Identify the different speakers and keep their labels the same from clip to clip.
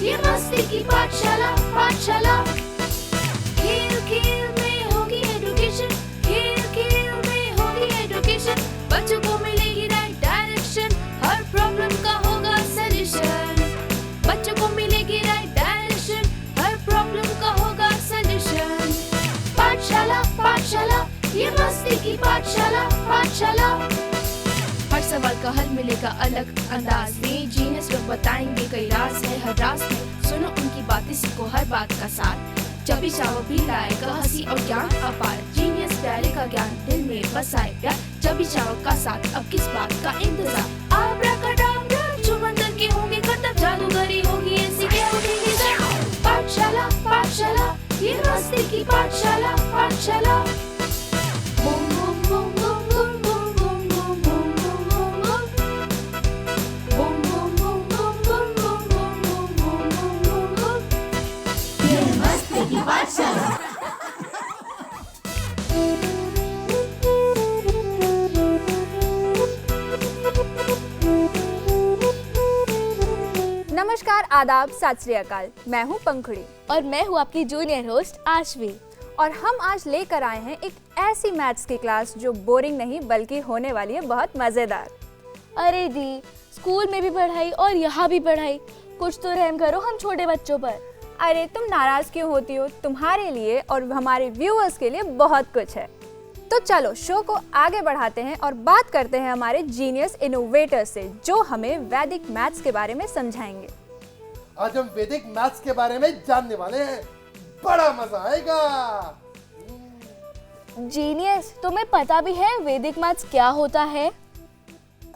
Speaker 1: ये मस्ती की पाठशाला पाठशाला। खेल खेल में होगी एजुकेशन, खेल खेल में होगी एजुकेशन। बच्चों को मिलेगी राइट डायरेक्शन, हर प्रॉब्लम का होगा सॉल्यूशन। बच्चों को मिलेगी राइट डायरेक्शन, हर प्रॉब्लम का होगा सॉल्यूशन। पाठशाला पाठशाला, ये मस्ती की पाठशाला पाठशाला। हर सवाल का हल मिलेगा अलग अंदाज में, जीनियस लोग बताएंगे कई राज है हर राज में। सुनो उनकी बातें, सीखो हर बात का सार, जब चाहो भी लाएगा हंसी और ज्ञान अपार। जीनियस प्यारे का ज्ञान दिल में बसाए प्यार, जब चाहो का साथ अब किस बात का इंतजार। आब्राकडाब्रा जो मंत्र के होंगे करतब, जादूगरी होगी ऐसी के उठेंगे सर। पाठशाला पाठशाला, ये मस्ती की पाठशाला पाठशाला। Boom boom boom boom boom boom boom boom boom boom boom boom boom boom boom boom boom boom. ये मस्ती की पाठशाला।
Speaker 2: नमस्कार, आदाब, सत श्री अकाल। मैं हूँ पंखुड़ी
Speaker 3: और मैं हूँ आपकी जूनियर होस्ट आशवी।
Speaker 2: और हम आज लेकर आए हैं एक ऐसी मैथ्स की क्लास जो बोरिंग नहीं बल्कि होने वाली है बहुत मज़ेदार।
Speaker 3: अरे दी, स्कूल में भी पढ़ाई और यहाँ भी पढ़ाई, कुछ तो रहम करो हम छोटे बच्चों पर।
Speaker 2: अरे तुम नाराज़ क्यों होती हो? तुम्हारे लिए और हमारे व्यूअर्स के लिए बहुत कुछ है। तो चलो शो को आगे बढ़ाते हैं और बात करते हैं हमारे जीनियस इनोवेटर से, जो हमें वैदिक मैथ्स के बारे में समझाएंगे।
Speaker 4: आज हम वैदिक मैथ्स के बारे में जानने वाले हैं, बड़ा मजा आएगा।
Speaker 3: जीनियस, तुम्हें पता भी है वैदिक मैथ्स क्या होता है?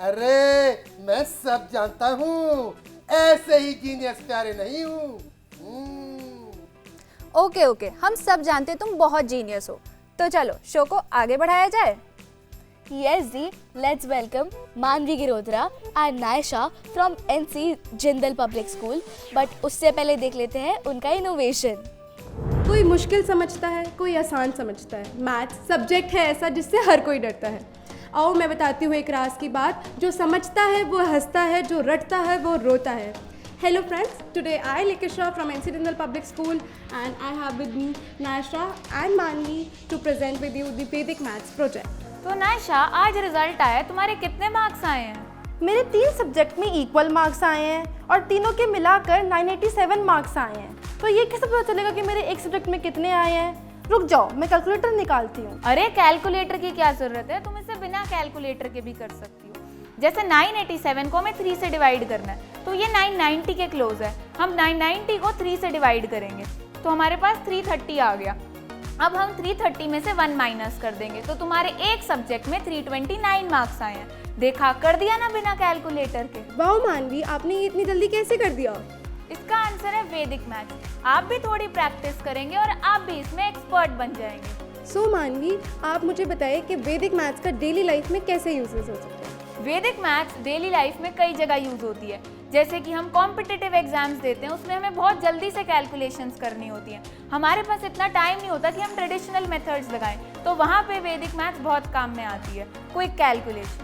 Speaker 4: अरे मैं सब जानता हूँ, ऐसे ही जीनियस प्यारे नहीं हूँ।
Speaker 2: ओके, हम सब जानते तुम बहुत जीनियस हो। तो चलो शो को आगे बढ़ाया जाए।
Speaker 3: Yes जी, let's welcome मानवी गिरोधरा and Naisha from NC Jindal public school. But उससे पहले देख लेते हैं उनका इनोवेशन।
Speaker 5: कोई मुश्किल समझता है, कोई आसान समझता है। मैथ्स सब्जेक्ट है ऐसा जिससे हर कोई डरता है। आओ मैं बताती हूँ एक राज की बात, जो समझता है वो हंसता है, जो रटता है वो रोता है। Hello friends, today I Likisha from NC Jindal Public School and I have with me Naisha and Manvi to present with you the Vedic Maths project.
Speaker 6: तो नायशा, आज रिजल्ट आया, तुम्हारे कितने मार्क्स आए हैं?
Speaker 5: मेरे 3 सब्जेक्ट में इक्वल मार्क्स आए हैं और तीनों के मिलाकर 987 मार्क्स आए हैं। तो ये कैसे पता चलेगा कि मेरे एक सब्जेक्ट में कितने आए हैं? रुक जाओ, मैं कैलकुलेटर निकालती हूँ।
Speaker 6: अरे कैलकुलेटर की क्या जरूरत है, तुम इसे बिना कैलकुलेटर के भी कर सकती हो। जैसे 987 को हमें 3 से डिवाइड करना है, तो ये 990 के क्लोज है। हम 990 को 3 से डिवाइड करेंगे तो हमारे पास 330 आ गया। अब हम 330 में से 1 माइनस कर देंगे तो तुम्हारे एक सब्जेक्ट में 329 मार्क्स आए हैं। देखा, कर दिया ना बिना कैलकुलेटर के।
Speaker 5: वाह मानवी, आपने ये इतनी जल्दी कैसे कर दिया?
Speaker 6: इसका आंसर है वैदिक मैथ्स। आप भी थोड़ी प्रैक्टिस करेंगे और आप भी इसमें एक्सपर्ट बन जाएंगे।
Speaker 5: सो मानवी, आप मुझे बताइए कि वैदिक मैथ्स का डेली लाइफ में कैसे यूजेस हो सकते हैं?
Speaker 6: वैदिक मैथ्स डेली लाइफ में कई जगह यूज होती है। जैसे कि हम कॉम्पिटिटिव एग्जाम्स देते हैं, उसमें हमें बहुत जल्दी से कैलकुलेशंस करनी होती हैं। हमारे पास इतना टाइम नहीं होता कि हम ट्रेडिशनल मेथड्स लगाएं, तो वहाँ पे वैदिक मैथ्स बहुत काम में आती है। Quick calculations.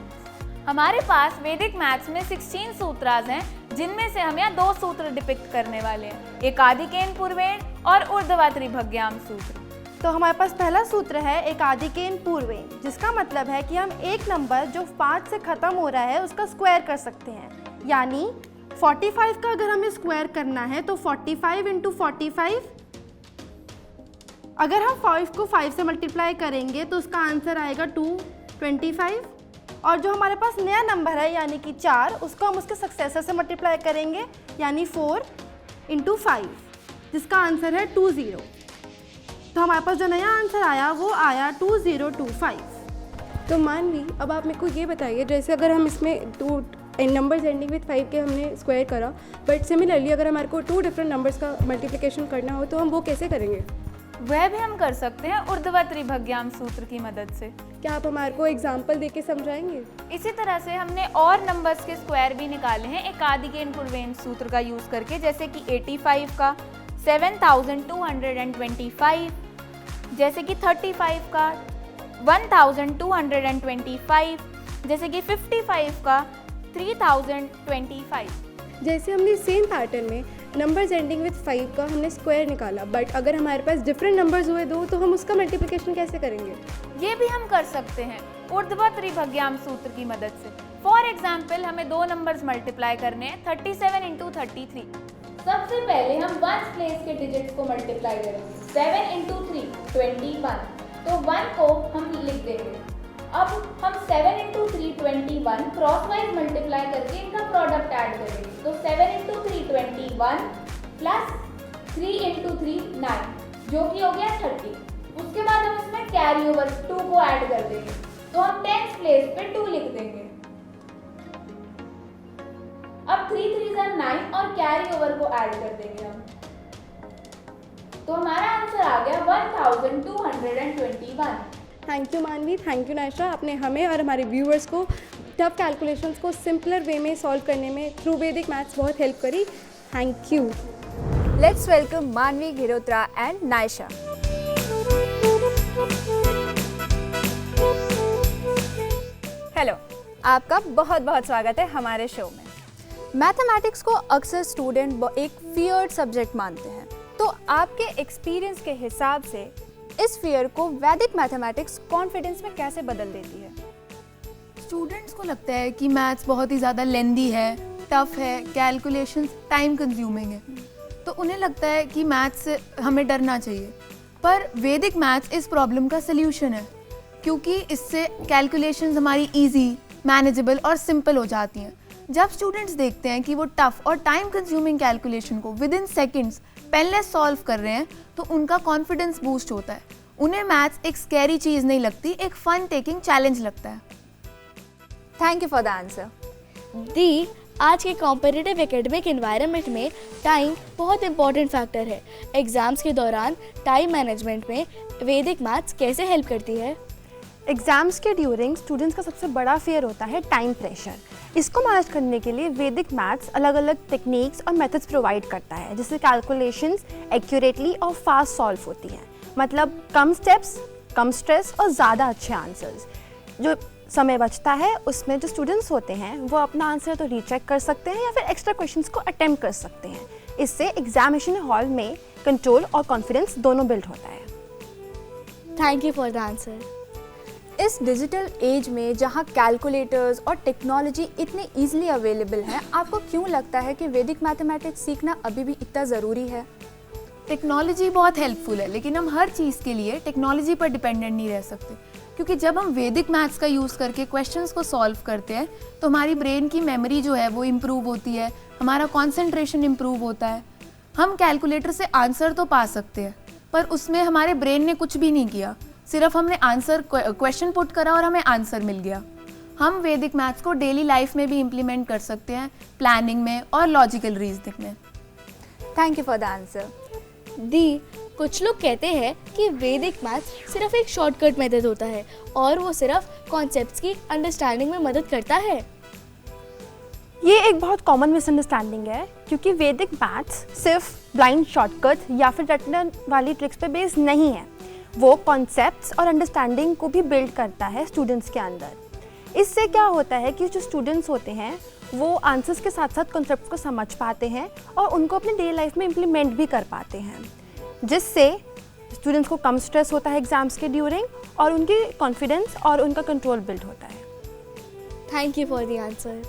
Speaker 6: हमारे पास वैदिक मैथ्स में 16 सूत्रास हैं, जिनमें से हम यहाँ 2 सूत्र डिपिक्ट करने वाले हैं, एक आदिकेन पूर्वेण और ऊर्ध्वा त्रिभुजाम सूत्र।
Speaker 5: तो हमारे पास पहला सूत्र है एक आदिकेन पूर्वेण, जिसका मतलब है कि हम एक नंबर जो 5 से ख़त्म हो रहा है उसका स्क्वायर कर सकते हैं। यानी 45 का अगर हमें स्क्वायर करना है तो 45 इंटू 45, अगर हम 5 को 5 से मल्टीप्लाई करेंगे तो उसका आंसर आएगा 225। और जो हमारे पास नया नंबर है यानी कि 4, उसको हम उसके सक्सेसर से मल्टीप्लाई करेंगे यानी 4 इंटू 5, जिसका आंसर है 20। तो हमारे पास जो नया आंसर आया वो आया 2025। तो मानवी, अब आप मेरे को ये बताइए, जैसे अगर हम इसमें 2 नंबर्स एंडिंग विद 5 के हमने स्क्वायर करा, बट सिमिलरली अगर हमारे को 2 डिफरेंट नंबर्स का मल्टीप्लिकेशन करना हो तो हम वो कैसे करेंगे?
Speaker 6: वह भी हम कर सकते हैं ऊर्ध्वा त्रिभुजाम सूत्र की मदद से।
Speaker 5: क्या आप हमारे को एग्जाम्पल दे के समझाएंगे?
Speaker 6: इसी तरह से हमने और नंबर्स के स्क्वायर भी निकाले हैं एक आदिकेन पूर्वेण सूत्र का यूज करके, जैसे कि 85 का, 7225, जैसे कि 35 का 1225, जैसे कि 55 का 3025।
Speaker 5: जैसे हमने सेम पैटर्न में नंबर्स एंडिंग विद 5 का हमने स्क्वायर निकाला, बट अगर हमारे पास डिफरेंट नंबर्स हुए दो तो हम उसका मल्टीप्लिकेशन कैसे करेंगे?
Speaker 6: ये भी हम कर सकते हैं ऊर्ध्वत त्रिभुजाम सूत्र की मदद से। फॉर एग्जाम्पल हमें दो नंबर्स मल्टीप्लाई करने हैं 37 इंटू 33। सबसे पहले हम वंस प्लेस के डिजिट्स को मल्टीप्लाई करेंगे। 7 इंटू 3 21, तो 1 को हम लिख देंगे। अब हम 7 इंटू 3 21 क्रॉस वाइज मल्टीप्लाई करके इनका प्रोडक्ट ऐड करेंगे। तो 7 इंटू 3 21 प्लस 3 इंटू 3 9, जो कि हो गया 30। उसके बाद हम इसमें कैरी ओवर 2 को ऐड कर देंगे, तो हम 10th प्लेस पे 2 लिख देंगे। अब 3 3 9 और कैरी ओवर को ऐड कर देंगे हम, तो हमारा आंसर आ गया 1221।
Speaker 5: थैंक यू मानवी, थैंक यू नायशा, आपने हमें और हमारे व्यूअर्स को टफ कैलकुलेशंस को सिंपलर वे में सॉल्व करने में थ्रू वैदिक मैथ्स बहुत हेल्प करी। Thank you.
Speaker 2: लेट्स वेलकम मानवी गिरोत्रा एंड नायशा। हेलो, आपका बहुत बहुत स्वागत है हमारे शो में। मैथमेटिक्स को अक्सर स्टूडेंट एक फियर्ड सब्जेक्ट मानते हैं, तो आपके एक्सपीरियंस के हिसाब से इस फियर को वैदिक मैथमेटिक्स कॉन्फिडेंस में कैसे बदल देती है?
Speaker 7: स्टूडेंट्स को लगता है कि मैथ्स बहुत ही ज़्यादा लेंदी है, टफ है, कैलकुलेशंस टाइम कंज्यूमिंग है, तो उन्हें लगता है कि मैथ्स से हमें डरना चाहिए। पर वैदिक मैथ्स इस प्रॉब्लम का सल्यूशन है, क्योंकि इससे कैलकुलेशंस हमारी इजी, मैनेजेबल और सिंपल हो जाती हैं। जब स्टूडेंट्स देखते हैं कि वो टफ और टाइम कंज्यूमिंग कैलकुलेशन को with in seconds painless solve कर रहे हैं, तो उनका कॉन्फिडेंस बूस्ट होता है। उन्हें मैथ्स एक स्कैरी चीज़ नहीं लगती, एक फन टेकिंग चैलेंज लगता है।
Speaker 2: Thank you for the answer.
Speaker 3: दी, आज के कॉम्पिटिटिव एकेडमिक एनवायरनमेंट में टाइम बहुत इंपॉर्टेंट फैक्टर है। एग्जाम्स के दौरान टाइम मैनेजमेंट में वैदिक मैथ्स कैसे हेल्प करती है?
Speaker 5: एग्जाम्स के ड्यूरिंग स्टूडेंट्स का सबसे बड़ा फियर होता है टाइम प्रेशर। इसको मैनेज करने के लिए वैदिक मैथ्स अलग अलग टेक्निक्स और मेथड्स प्रोवाइड करता है, जिससे कैलकुलेशंस एक्यूरेटली और फास्ट सॉल्व होती हैं। मतलब कम स्टेप्स, कम स्ट्रेस और ज़्यादा अच्छे आंसर्स। जो समय बचता है उसमें जो स्टूडेंट्स होते हैं वो अपना आंसर तो रीचेक कर सकते हैं या फिर एक्स्ट्रा क्वेश्चंस को अटेम्प्ट कर सकते हैं। इससे एग्जामिनेशन हॉल में कंट्रोल और कॉन्फिडेंस दोनों बिल्ड होता है।
Speaker 3: Thank you for the answer.
Speaker 2: इस डिजिटल एज में जहाँ कैलकुलेटर्स और टेक्नोलॉजी इतने इजीली अवेलेबल हैं, आपको क्यों लगता है कि वैदिक मैथमेटिक्स सीखना अभी भी इतना ज़रूरी है?
Speaker 7: टेक्नोलॉजी बहुत हेल्पफुल है, लेकिन हम हर चीज़ के लिए टेक्नोलॉजी पर डिपेंडेंट नहीं रह सकते, क्योंकि जब हम वैदिक मैथ्स का यूज़ करके क्वेश्चंस को सॉल्व करते हैं तो हमारी ब्रेन की मेमोरी जो है वो इम्प्रूव होती है, हमारा कॉन्सेंट्रेशन इम्प्रूव होता है। हम कैलकुलेटर से आंसर तो पा सकते हैं, पर उसमें हमारे ब्रेन ने कुछ भी नहीं किया, सिर्फ हमने आंसर क्वेश्चन पुट करा और हमें आंसर मिल गया। हम वैदिक मैथ्स को डेली लाइफ में भी इम्प्लीमेंट कर सकते हैं, प्लानिंग में और लॉजिकल रीजनिंग में।
Speaker 2: Thank you for the answer.
Speaker 3: दी, कुछ लोग कहते हैं कि वैदिक मैथ्स सिर्फ एक शॉर्टकट मेथड होता है और वो सिर्फ कॉन्सेप्ट्स की अंडरस्टैंडिंग में मदद करता है।
Speaker 5: ये एक बहुत कॉमन मिसअंडरस्टैंडिंग है, क्योंकि वैदिक मैथ्स सिर्फ ब्लाइंड शॉर्टकट या फिर रटने वाली ट्रिक्स पे बेस्ड नहीं है। वो कॉन्सेप्ट्स और अंडरस्टैंडिंग को भी बिल्ड करता है स्टूडेंट्स के अंदर। इससे क्या होता है कि जो स्टूडेंट्स होते हैं वो आंसर्स के साथ साथ कॉन्सेप्ट्स को समझ पाते हैं और उनको अपने डेली लाइफ में इम्प्लीमेंट भी कर पाते हैं, जिससे स्टूडेंट्स को कम स्ट्रेस होता है एग्जाम्स के ड्यूरिंग और उनकी कॉन्फिडेंस और उनका कंट्रोल बिल्ड होता है।
Speaker 3: Thank you for the answer.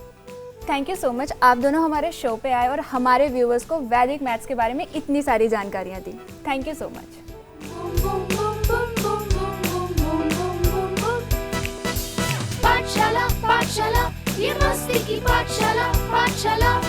Speaker 2: Thank you so much, आप दोनों हमारे शो पे आए और हमारे व्यूअर्स को वैदिक मैथ्स के बारे में इतनी सारी जानकारियाँ दी। Thank you so much.
Speaker 1: पाठशाला पाठशाला, ये मस्ती की पाठशाला पाठशाला।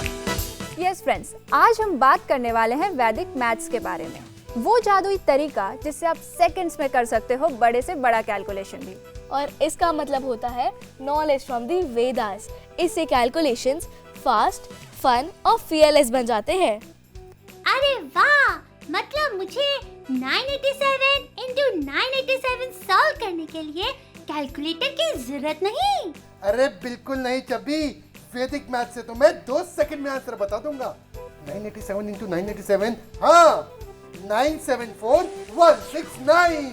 Speaker 2: यस फ्रेंड्स, आज हम बात करने वाले हैं वैदिक मैथ्स के बारे में, वो जादुई तरीका जिससे आप सेकंड्स में कर सकते हो बड़े से बड़ा कैलकुलेशन भी।
Speaker 3: और इसका मतलब होता है नॉलेज फ्रॉम दी वेदास। इससे कैलकुलेशंस फास्ट, फन और फियरलेस बन जाते हैं।
Speaker 8: अरे वाह, मतलब मुझे 987 into 987 सॉल्व करने के लिए कैलकुलेटर की जरूरत नहीं।
Speaker 4: अरे बिल्कुल नहीं चब्बी, वैदिक मैथ से तो मैं 2 सेकंड में आंसर बता दूंगा। 987 into 987, हाँ 974169।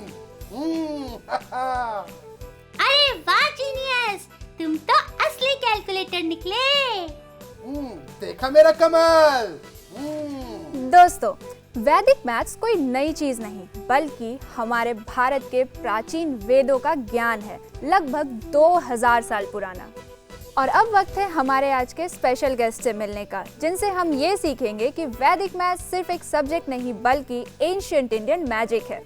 Speaker 8: अरे वाह जीनियस, तुम तो असली कैलकुलेटर निकले।
Speaker 4: देखा मेरा कमाल।
Speaker 2: दोस्तों, वैदिक मैथ्स कोई नई चीज नहीं बल्कि हमारे भारत के प्राचीन वेदों का ज्ञान है, लगभग 2000 साल पुराना। और अब वक्त है हमारे आज के स्पेशल गेस्ट से मिलने का, जिनसे हम ये सीखेंगे कि वैदिक मैथ्स सिर्फ एक सब्जेक्ट नहीं बल्कि एंशिएंट इंडियन मैजिक है।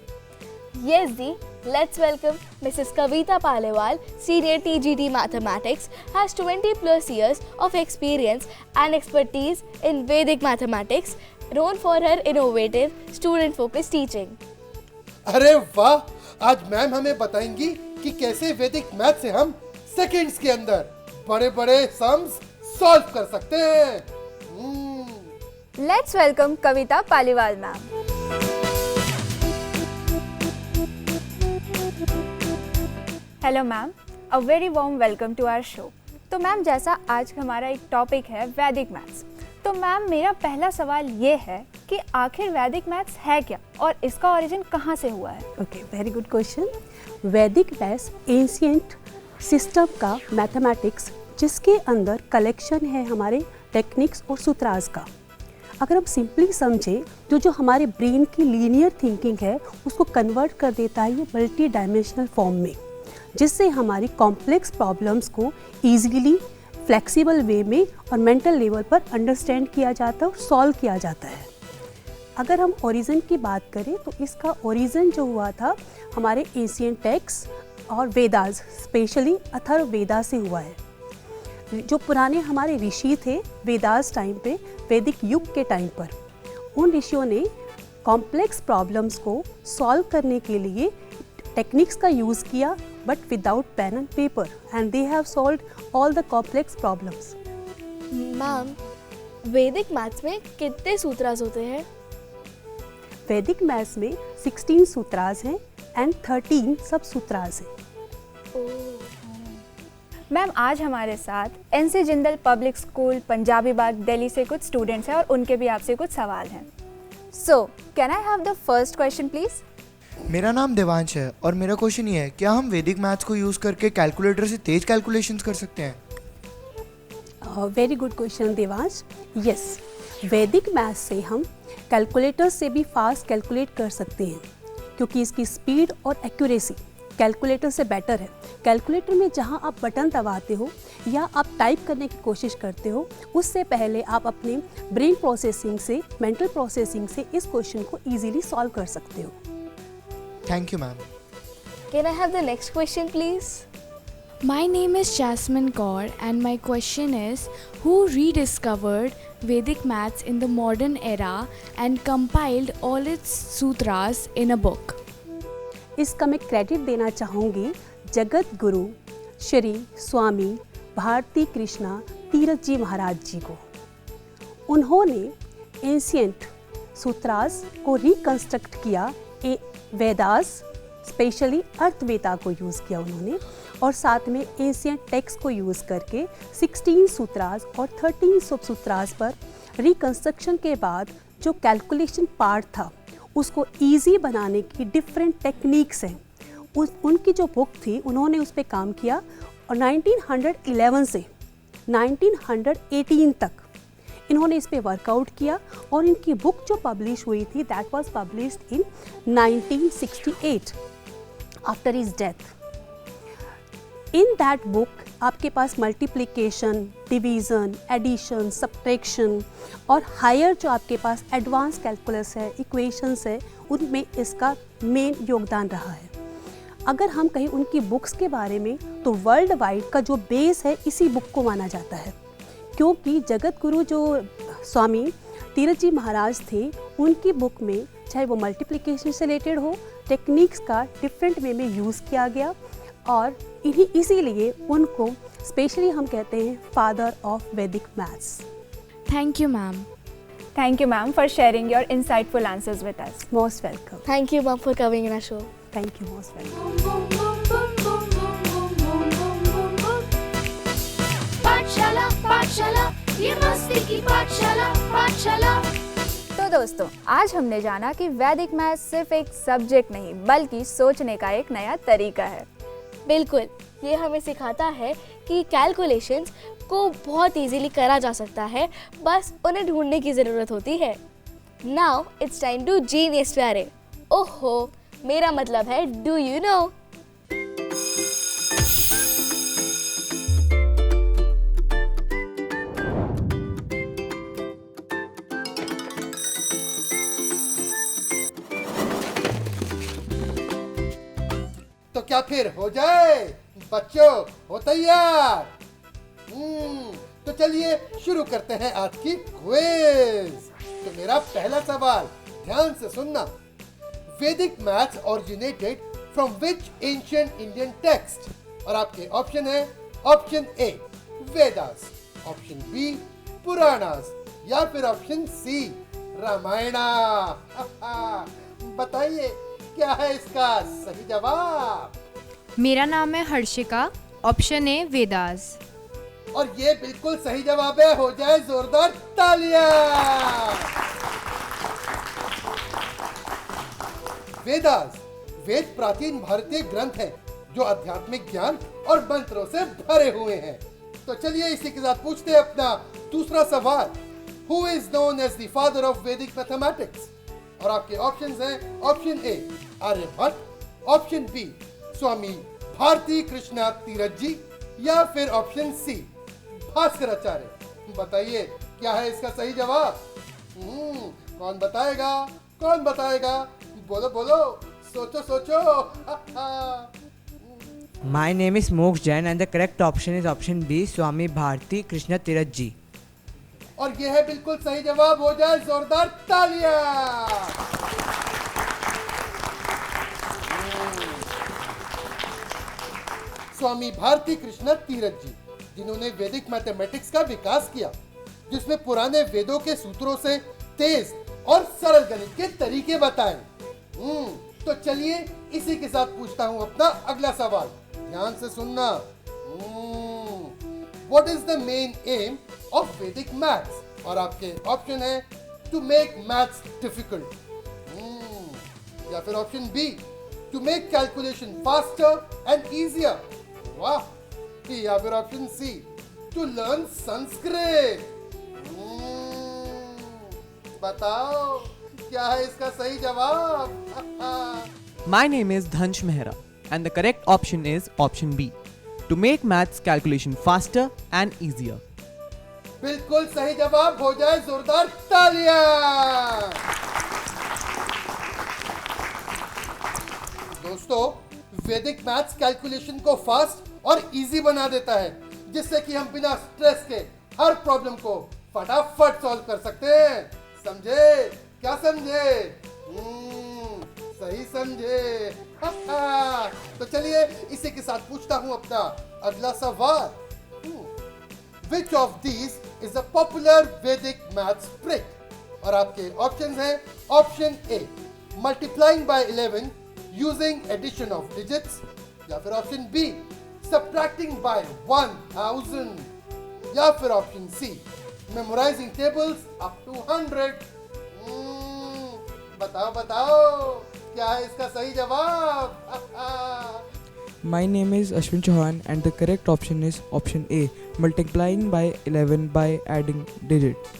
Speaker 3: Yes, Ji. Let's welcome Mrs. Kavita Palewal, Senior TGT Mathematics, has 20 plus years of experience and expertise in Vedic mathematics, known for her innovative, student-focused teaching.
Speaker 4: अरे वाह, आज ma'am हमें बताएंगी कि कैसे वैदिक मैथ से हम सेकंड्स के अंदर बड़े-बड़े सम्स सॉल्व कर सकते हैं।
Speaker 2: Let's welcome Kavita Paliwal ma'am. Hello ma'am, a very warm welcome to our show. तो मैम, जैसा आज हमारा एक टॉपिक है वैदिक मैथ्स, तो मैम मेरा पहला सवाल ये है कि आखिर वैदिक मैथ्स है क्या और इसका ओरिजिन कहाँ से हुआ है?
Speaker 9: Okay, very good question. वैदिक मैथ्स एंशिएंट सिस्टम का मैथमेटिक्स जिसके अंदर कलेक्शन है हमारे टेक्निक्स और सूत्रास का। अगर हम सिंपली समझें तो जो हमारे ब्रेन की लीनियर थिंकिंग है उसको कन्वर्ट कर देता है ये मल्टी डायमेंशनल फॉर्म में, जिससे हमारी कॉम्प्लेक्स प्रॉब्लम्स को ईजीली फ्लेक्सिबल वे में और मेंटल लेवल पर अंडरस्टैंड किया जाता है और सॉल्व किया जाता है। अगर हम ओरिजिन की बात करें तो इसका ओरिजिन जो हुआ था हमारे एशियन टेक्स्ट और वेदास, स्पेशली अथर्ववेदा से हुआ है। जो पुराने हमारे ऋषि थे वेदास टाइम पे, वैदिक युग के टाइम पर, उन ऋषियों ने कॉम्प्लेक्स प्रॉब्लम्स को सॉल्व करने के लिए टेक्निक्स का यूज़ किया but without pen and paper, and they have solved all the complex problems.
Speaker 3: Ma'am, Vedic maths में कितने सूत्रास होते हैं?
Speaker 9: वैदिक मैथ्स में 16 सूत्रास हैं एंड 13 सब सूत्रास हैं।
Speaker 2: मैम, आज हमारे साथ NC Jindal public school Punjabi Bagh Delhi से कुछ स्टूडेंट्स हैं और उनके भी आपसे कुछ सवाल हैं। So can I have the first question please?
Speaker 10: मेरा नाम देवांश है और मेरा क्वेश्चन ये है, क्या हम वैदिक मैथ्स को यूज़ करके कैलकुलेटर से तेज कैलकुलेशंस कर सकते हैं?
Speaker 9: Very good question Devansh. Yes, वैदिक मैथ्स से हम कैलकुलेटर से भी फास्ट कैलकुलेट कर सकते हैं क्योंकि इसकी स्पीड और एक्यूरेसी कैलकुलेटर से बेटर है। कैलकुलेटर में जहां आप बटन दबाते हो या आप टाइप करने की कोशिश करते हो, उससे पहले आप अपने ब्रेन प्रोसेसिंग से, मेंटल प्रोसेसिंग से इस क्वेश्चन को इजीली सॉल्व कर सकते हो।
Speaker 10: Thank you ma'am.
Speaker 3: Can I have the next question, please?
Speaker 11: My name is Jasmine Kaur and my question is, who rediscovered Vedic maths in the modern era and compiled all its sutras in a book?
Speaker 9: इसका मैं credit देना चाहूँगी जगत गुरु श्री स्वामी भारती कृष्णा तीरथ जी महाराज जी को। उन्होंने ancient सूत्रास को reconstruct किया, Vedas specially अर्थवेदा को use किया उन्होंने, और साथ में एंशिएंट टेक्स्ट को यूज़ करके 16 सूत्रास और 13 सब सूत्रास पर रिकंस्ट्रक्शन के बाद जो कैलकुलेशन पार्ट था उसको इजी बनाने की डिफरेंट टेक्निक्स हैं। उनकी जो बुक थी उन्होंने उस पर काम किया और 1911 से 1918 तक इन्होंने इस पे वर्कआउट किया और इनकी बुक जो पब्लिश हुई थी that was published in 1968 after his death. In that book आपके पास मल्टीप्लिकेशन, डिवीज़न, एडिशन, सब्ट्रैक्शन और हायर जो आपके पास एडवांस कैलकुलस है, इक्वेशंस है, उनमें इसका मेन योगदान रहा है। अगर हम कहें उनकी बुक्स के बारे में तो वर्ल्ड वाइड का जो बेस है इसी बुक को माना जाता है, क्योंकि जगत गुरु जो स्वामी तीरथ जी महाराज थे उनकी बुक में चाहे वो मल्टीप्लिकेशन से रिलेटेड हो, टेक्निक्स का डिफरेंट वे में यूज़ किया गया और इसीलिए उनको स्पेशली हम कहते हैं फादर ऑफ वैदिक maths.
Speaker 11: Thank you, ma'am.
Speaker 2: Thank you, ma'am, for sharing your insightful answers with us.
Speaker 9: Most welcome.
Speaker 3: Thank you, ma'am, for coming in our show.
Speaker 9: Thank you, most welcome.
Speaker 1: पाठशाला पाठशाला ये मस्ती की पाठशाला पाठशाला।
Speaker 2: तो दोस्तों, आज हमने जाना कि वैदिक मैथ्स सिर्फ एक सब्जेक्ट नहीं बल्कि सोचने का एक नया तरीका है।
Speaker 3: बिल्कुल, ये हमें सिखाता है कि कैलकुलेशंस को बहुत इजीली करा जा सकता है, बस उन्हें ढूंढने की ज़रूरत होती है। Now it's time to genius प्यारे। ओहो, मेरा मतलब है डू यू नो।
Speaker 4: तो क्या फिर हो जाए बच्चों, हो तैयार? तो चलिए शुरू करते हैं आज की क्विज। तो मेरा पहला सवाल ध्यान से सुनना। Vedic maths originated from which ancient Indian text? और आपके ऑप्शन है option A Vedas, option B Puranas, या फिर ऑप्शन सी रामायणा। बताइए क्या है इसका सही जवाब?
Speaker 12: मेरा नाम है हर्षिका, ऑप्शन ए वेदास।
Speaker 4: और ये बिल्कुल सही जवाब है। हो जाए जोरदार तालियां। वेदास वेद प्राचीन भारतीय ग्रंथ हैं जो आध्यात्मिक ज्ञान और मंत्रों से भरे हुए हैं। तो चलिए इसी के साथ पूछते हैं अपना दूसरा सवाल। Who is known as the father of Vedic mathematics? और आपके ऑप्शंस हैं option A Aryabhata, option B Swami Bharati Krishna Tirtha ji, या फिर ऑप्शन सी भास्कराचार्य। बताइए क्या है इसका सही जवाब? कौन बताएगा? कौन बताएगा? बोलो बोलो, सोचो सोचो।
Speaker 13: My name is Moksha Jain and the correct option is option B, स्वामी भारती कृष्ण तीरथ जी।
Speaker 4: और यह है बिल्कुल सही जवाब। हो जाए जोरदार तालियां। स्वामी भारती कृष्ण तीरथ जी, जिन्होंने वैदिक मैथमेटिक्स का विकास किया, जिसमें पुराने वेदों के सूत्रों से तेज और सरल गणित के तरीके बताए। तो चलिए इसी के साथ पूछता हूं अपना अगला सवाल। ध्यान से सुनना। What is the main aim of Vedic maths? और आपके ऑप्शन है to make maths difficult, या फिर option B to make calculation faster and easier, वाह, या फिर option C to learn Sanskrit। बताओ क्या है इसका सही जवाब?
Speaker 14: My name is Dhansh Mehra and the correct option is option B, to make maths calculation faster and easier.
Speaker 4: बिल्कुल सही जवाब। हो जाए जोरदार तालियां। दोस्तों, वैदिक मैथ्स कैलकुलेशन को फास्ट और इजी बना देता है, जिससे कि हम बिना स्ट्रेस के हर प्रॉब्लम को फटाफट सॉल्व कर सकते हैं। समझे? क्या समझे? सही समझे। तो चलिए इसी के साथ पूछता हूं अपना अगला सवाल। Which of these is a popular Vedic maths trick? और आपके ऑप्शंस हैं option A multiplying by 11 using addition of digits, या फिर ऑप्शन बी subtracting by 1000, या फिर option C memorizing tables up to 100। बताओ बताओ क्या है इसका सही जवाब?
Speaker 15: My name is Ashwin Chauhan and the correct option is option A, multiplying by 11 by adding digits.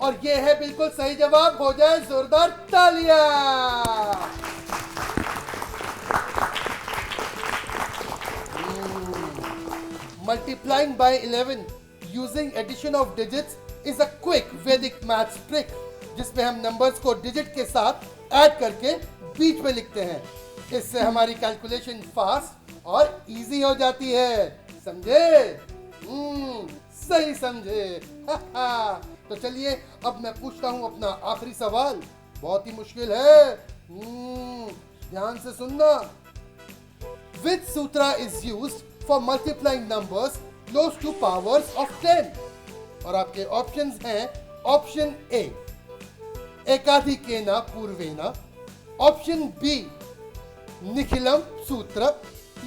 Speaker 4: और ये है बिल्कुल सही जवाब। हो जाए जोरदार तालियां। Multiplying by 11 using addition of digits is a quick Vedic maths trick, जिसमें हम नंबर्स को डिजिट के साथ ऐड करके बीच में लिखते हैं। इससे हमारी कैलकुलेशन फास्ट और इजी हो जाती है। समझे? सही समझे। तो चलिए अब मैं पूछता हूं अपना आखिरी सवाल। बहुत ही मुश्किल है, ध्यान से सुनना। Which sutra is used for multiplying numbers close to powers of 10? और आपके ऑप्शंस हैं ऑप्शन ए एकाधिकेन पूर्वेण, ऑप्शन बी निखिलम सूत्र,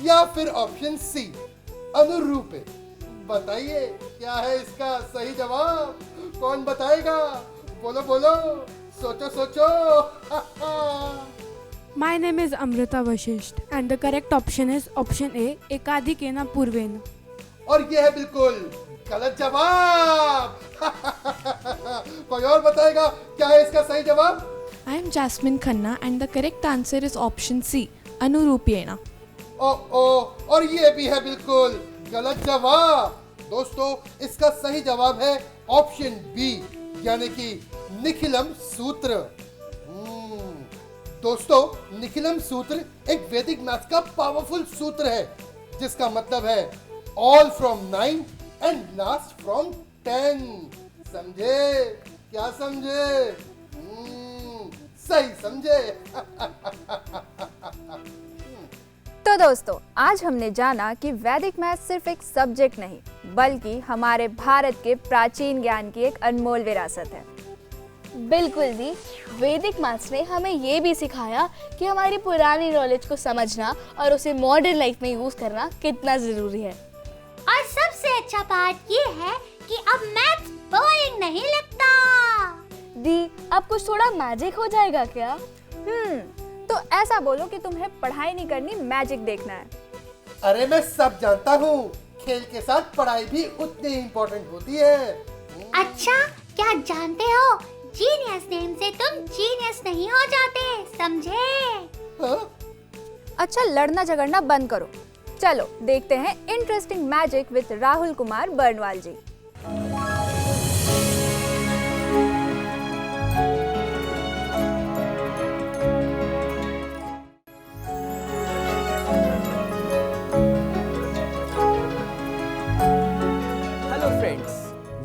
Speaker 4: या फिर ऑप्शन सी अनुरूपे। बताइए क्या है इसका सही जवाब? कौन बताएगा? बोलो बोलो, सोचो सोचो।
Speaker 16: My name is Amrita Vashisht and the correct option is option A, Ekadikena Purvena.
Speaker 4: और यह है बिल्कुल गलत जवाब। कोई और बताएगा क्या है इसका सही जवाब?
Speaker 16: I am Jasmine Khanna and the correct answer is option C, Anurupiena.
Speaker 4: और ये भी है बिल्कुल गलत जवाब। दोस्तों, इसका सही जवाब है ऑप्शन बी, यानी कि निखिलम सूत्र। दोस्तों, निखिलम सूत्र एक वैदिक मैथ्स का पावरफुल सूत्र है, जिसका मतलब है all from 9 and last from 10। समझे? क्या समझे? सही समझे।
Speaker 2: तो दोस्तों, आज हमने जाना कि वैदिक मैथ्स सिर्फ एक सब्जेक्ट नहीं, बल्कि हमारे भारत के प्राचीन ज्ञान की एक अनमोल विरासत है।
Speaker 3: बिल्कुल जी, वैदिक मैथ्स ने हमें ये भी सिखाया कि हमारी पुरानी नॉलेज को समझना और उसे मॉडर्न लाइफ में यूज करना कितना जरूरी है।
Speaker 8: और सबसे अच्छा बात ये है कि अब मैथ्स बोरिंग नहीं लगता।
Speaker 3: दी, अब कुछ थोड़ा मैजिक हो जाएगा क्या?
Speaker 2: तो ऐसा बोलो कि तुम्हें पढ़ाई नहीं करनी, मैजिक देखना है।
Speaker 4: अरे मैं सब जानता हूँ, खेल के साथ पढ़ाई भी उतनी इम्पोर्टेंट होती है।
Speaker 8: अच्छा, क्या जानते हो, जीनियस नेम से तुम जीनियस नहीं हो जाते, समझे?
Speaker 2: अच्छा, लड़ना झगड़ना बंद करो। चलो देखते हैं interesting magic with Rahul Kumar Barnwal ji.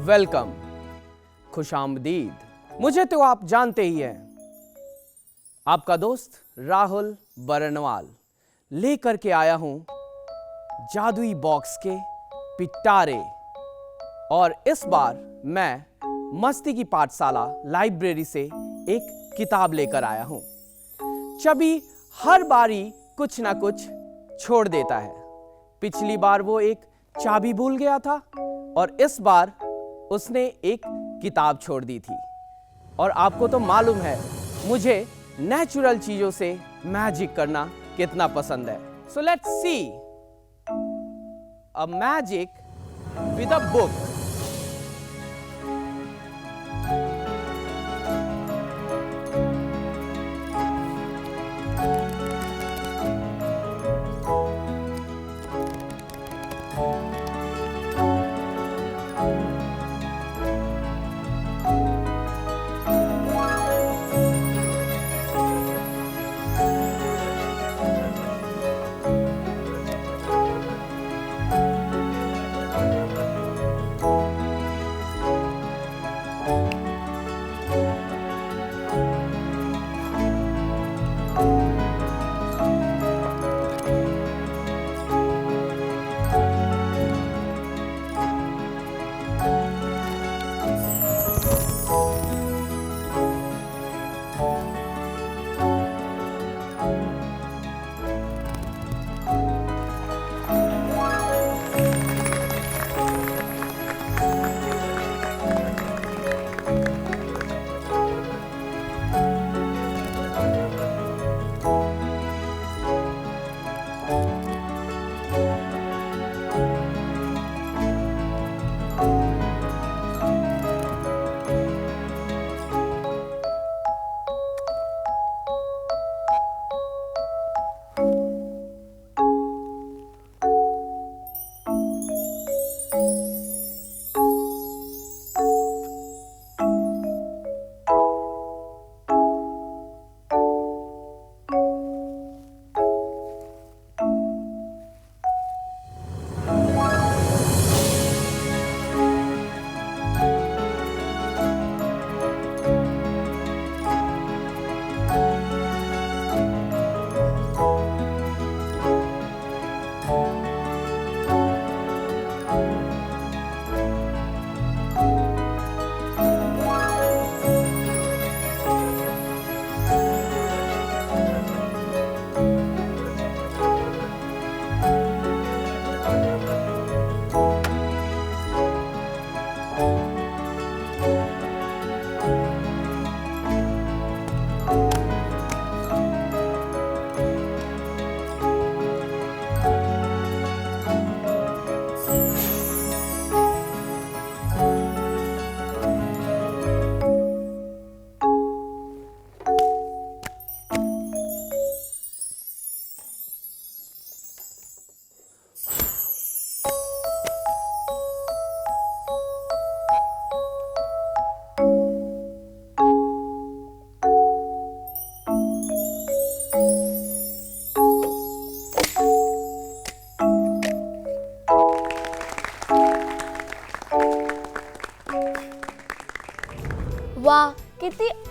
Speaker 17: Welcome, खुशामदीद। मुझे तो आप जानते ही हैं, आपका दोस्त राहुल बरनवाल लेकर के आया हूं जादुई बॉक्स के पिटारे। और इस बार मैं मस्ती की पाठशाला लाइब्रेरी से एक किताब लेकर आया हूं। चबी हर बारी कुछ ना कुछ छोड़ देता है। पिछली बार वो एक चाबी भूल गया था और इस बार उसने एक किताब छोड़ दी थी। और आपको तो मालूम है मुझे नेचुरल चीजों से मैजिक करना कितना पसंद है। So let's see a magic with a book.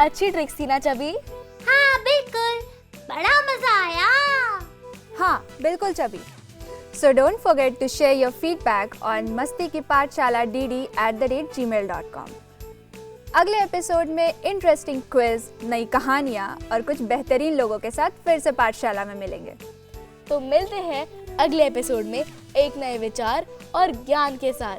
Speaker 3: अच्छी ट्रिक्स थी ना चबी?
Speaker 8: हाँ बिल्कुल, बड़ा मजा आया।
Speaker 2: हाँ बिल्कुल chubby. So don't forget to share your feedback on mastiki.pathshala@gmail.com। अगले एपिसोड में इंटरेस्टिंग क्विज, नई कहानियाँ और कुछ बेहतरीन लोगों के साथ फिर से पाठशाला में मिलेंगे।
Speaker 3: तो मिलते हैं अगले एपिसोड में एक नए विचार और ज्ञान के साथ।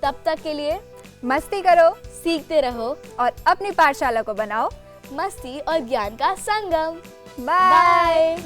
Speaker 3: तब तक के लिए
Speaker 2: मस्ती करो,
Speaker 3: सीखते रहो
Speaker 2: और अपनी पाठशाला को बनाओ
Speaker 3: मस्ती और ज्ञान का संगम।
Speaker 2: बाय।
Speaker 3: बाय।